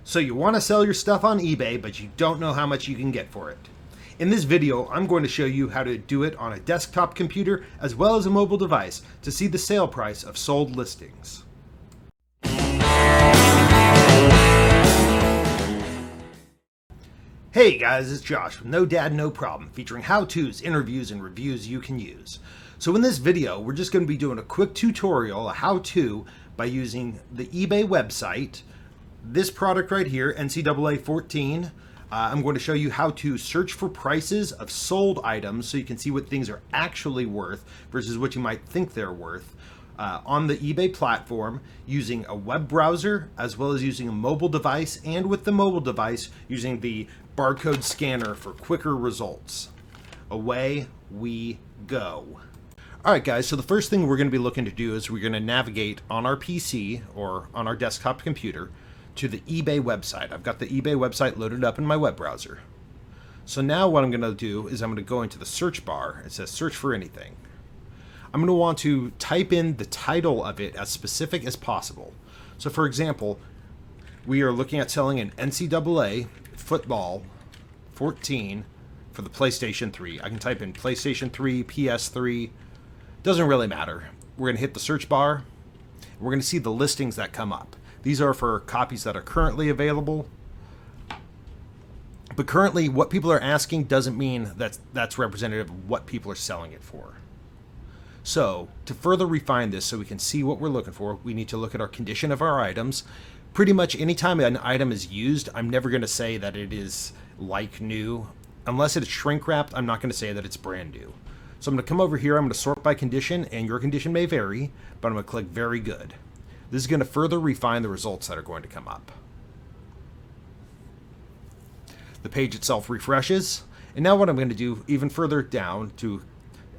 So you want to sell your stuff on eBay, but you don't know how much you can get for it. In this video, I'm going to show you how to do it on a desktop computer as well as a mobile device to see the sale price of sold listings. Hey guys, it's Josh with No Dad, No Problem, featuring how-tos, interviews, and reviews you can use. So in this video, we're just going to be doing a quick tutorial, a how-to, by using the eBay website, this product right here, NCAA 14. I'm going to show you how to search for prices of sold items so you can see what things are actually worth versus what you might think they're worth on the eBay platform using a web browser as well as using a mobile device, and with the mobile device using the barcode scanner for quicker results. Away we go. Alright guys, so the first thing we're going to be looking to do is we're going to navigate on our PC or on our desktop computer to the eBay website. I've got the eBay website loaded up in my web browser. So now what I'm going to do is I'm going to go into the search bar. It says search for anything. I'm going to want to type in the title of it as specific as possible. So for example, we are looking at selling an NCAA football 14 for the PlayStation 3. I can type in PlayStation 3, PS3, doesn't really matter. We're going to hit the search bar. We're going to see the listings that come up. These are for copies that are currently available. But currently, what people are asking doesn't mean that's representative of what people are selling it for. So, to further refine this so we can see what we're looking for, we need to look at our condition of our items. Pretty much anytime an item is used, I'm never going to say that it is like new. Unless it's shrink wrapped, I'm not going to say that it's brand new. So I'm going to come over here, I'm going to sort by condition, and your condition may vary, but I'm going to click very good. This is going to further refine the results that are going to come up. The page itself refreshes, and now what I'm going to do even further down to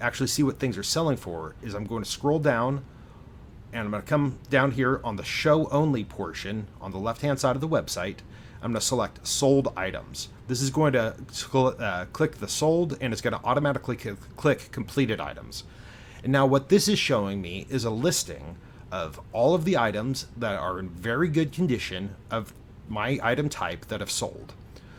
actually see what things are selling for is I'm going to scroll down, and I'm going to come down here on the show only portion on the left hand side of the website. I'm going to select sold items. This is going to click the sold, and it's going to automatically click completed items. And now what this is showing me is a listing of all of the items that are in very good condition of my item type that have sold.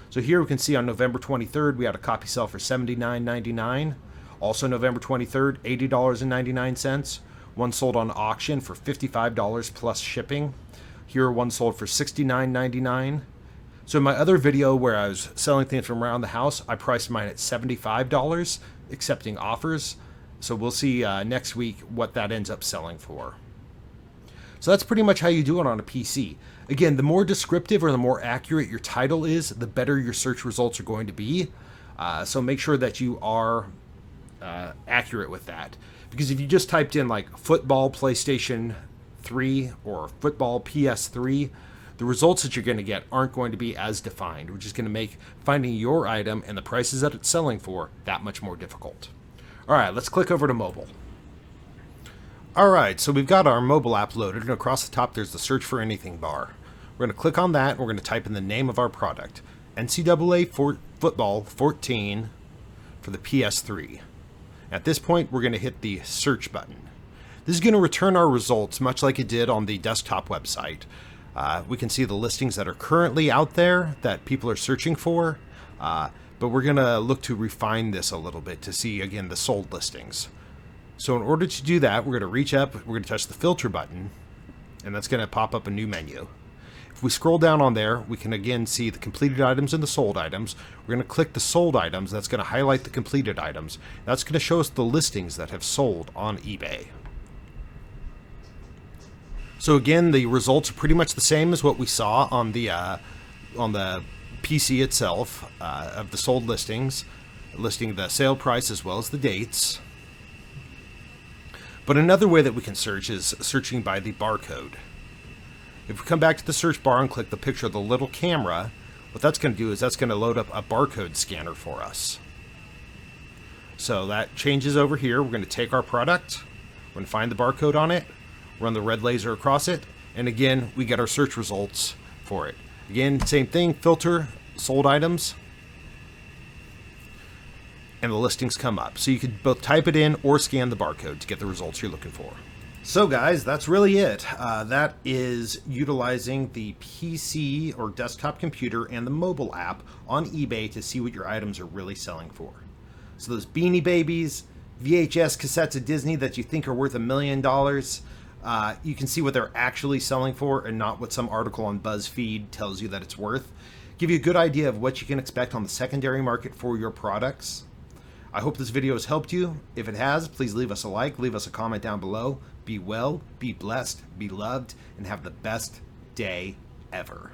So here we can see on November 23rd we had a copy sell for $79.99. Also November 23rd, $80.99. One sold on auction for $55 plus shipping. Here one sold for $69.99. So in my other video where I was selling things from around the house, I priced mine at $75, accepting offers. So we'll see next week what that ends up selling for. So that's pretty much how you do it on a PC. Again, the more descriptive or the more accurate your title is, the better your search results are going to be. So make sure that you are accurate with that. Because if you just typed in like football PlayStation 3 or football PS3, the results that you're going to get aren't going to be as defined, which is going to make finding your item and the prices that it's selling for that much more difficult. All right, let's click over to mobile. Alright, so we've got our mobile app loaded, and across the top there's the search for anything bar. We're going to click on that, and we're going to type in the name of our product. NCAA Football 14 for the PS3. At this point, we're going to hit the search button. This is going to return our results much like it did on the desktop website. We can see the listings that are currently out there that people are searching for, but we're going to look to refine this a little bit to see, again, the sold listings. So in order to do that, we're going to reach up, we're going to touch the filter button, and that's going to pop up a new menu. If we scroll down on there, we can again see the completed items and the sold items. We're going to click the sold items. That's going to highlight the completed items. That's going to show us the listings that have sold on eBay. So again, the results are pretty much the same as what we saw on the PC itself of the sold listings, listing the sale price as well as the dates. But another way that we can search is searching by the barcode. If we come back to the search bar and click the picture of the little camera, what that's going to do is that's going to load up a barcode scanner for us. So that changes over here. We're going to take our product, we're going to find the barcode on it, run the red laser across it, and again, we get our search results for it. Again, same thing, filter, sold items, and the listings come up. So you could both type it in or scan the barcode to get the results you're looking for. So guys, that's really it. That is utilizing the PC or desktop computer and the mobile app on eBay to see what your items are really selling for. So those Beanie Babies, VHS cassettes of Disney that you think are worth $1 million, you can see what they're actually selling for and not what some article on BuzzFeed tells you that it's worth. Give you a good idea of what you can expect on the secondary market for your products. I hope this video has helped you. If it has, please leave us a like, leave us a comment down below. Be well, be blessed, be loved, and have the best day ever.